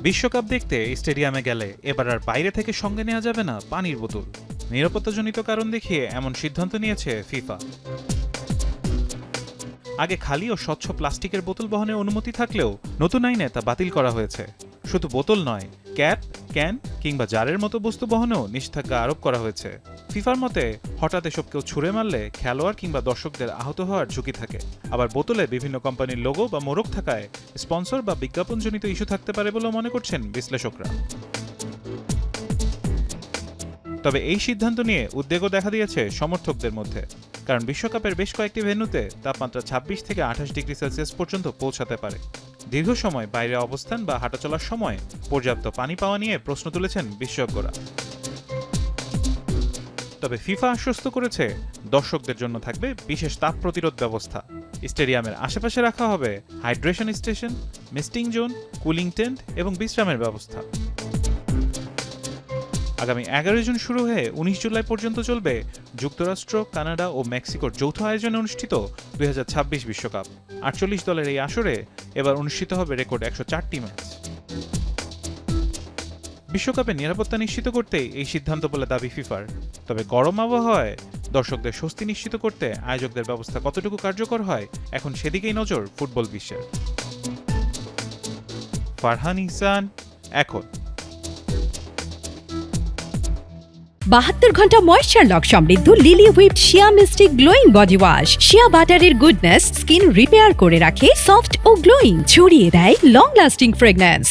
বিশ্বকাপ দেখতে স্টেডিয়ামে গেলে এবার আর বাইরে থেকে সঙ্গে নেওয়া যাবে না পানির বোতল। নিরাপত্তাজনিত কারণ দেখিয়ে এমন সিদ্ধান্ত নিয়েছে ফিফা। আগে খালি ও স্বচ্ছ প্লাস্টিকের বোতল বহনের অনুমতি থাকলেও নতুন আইনে তা বাতিল করা হয়েছে। শুধু বোতল নয়, ক্যাপ, ক্যান কিংবা জারের মতো বস্তু বহনেও নিষেধাজ্ঞা আরোপ করা হয়েছে। ফিফার মতে হঠাৎ এসব কেউ ছুঁড়ে মারলে খেলোয়াড় কিংবা দর্শকদের আহত হওয়ার ঝুঁকি থাকে। আবার বোতলে বিভিন্ন কোম্পানির লোগো বা মোড়ক থাকায় স্পন্সর বা বিজ্ঞাপনজনিত ইস্যু থাকতে পারে বলেও মনে করছেন বিশ্লেষকরা। তবে এই সিদ্ধান্ত নিয়ে উদ্বেগও দেখা দিয়েছে সমর্থকদের মধ্যে, কারণ বিশ্বকাপের বেশ কয়েকটি ভেন্যুতে তাপমাত্রা 26 থেকে 28 ডিগ্রি সেলসিয়াস পর্যন্ত পৌঁছাতে পারে। দীর্ঘ সময় বাইরে অবস্থান বা হাঁটা চলার সময় পর্যাপ্ত পানি পাওয়া নিয়ে প্রশ্ন তুলেছেন বিশেষজ্ঞরা। তবে ফিফা আশ্বস্ত করেছে দর্শকদের জন্য থাকবে বিশেষ তাপ প্রতিরোধ ব্যবস্থা। স্টেডিয়ামের আশেপাশে রাখা হবে hydration station, misting zone, cooling tent এবং বিশ্রামের ব্যবস্থা। আগামী 11 জুন শুরু হয়ে 19 জুলাই পর্যন্ত চলবে যুক্তরাষ্ট্র, কানাডা ও মেক্সিকোর যৌথ আয়োজনে অনুষ্ঠিত 2026 বিশ্বকাপ। 48 দলের এই আসরে এবার অনুষ্ঠিত হবে রেকর্ড 104টি ম্যাচ। বিশ্বকাপে নিরাপত্তা নিশ্চিত করতেই এই সিদ্ধান্ত বলে দাবি ফিফার। তবে গরম আবহাওয়ায় দর্শকদের স্বস্তি নিশ্চিত করতে আয়োজকদের ব্যবস্থা কতটুকু কার্যকর হয়, এখন সেদিকেই নজর ফুটবল বিশ্বের। ফারহান ইহসান, এখন। 72 ঘন্টা ময়েশ্চার লক সমৃদ্ধ লিলি হুইপড শিয়া মিস্টিক গ্লোয়িং বডি ওয়াশ। শিয়া বাটারের গুডনেস স্কিন রিপেয়ার করে রাখে সফট ও গ্লোয়িং, ছড়িয়ে দেয় লং লাস্টিং ফ্রেগন্যান্স।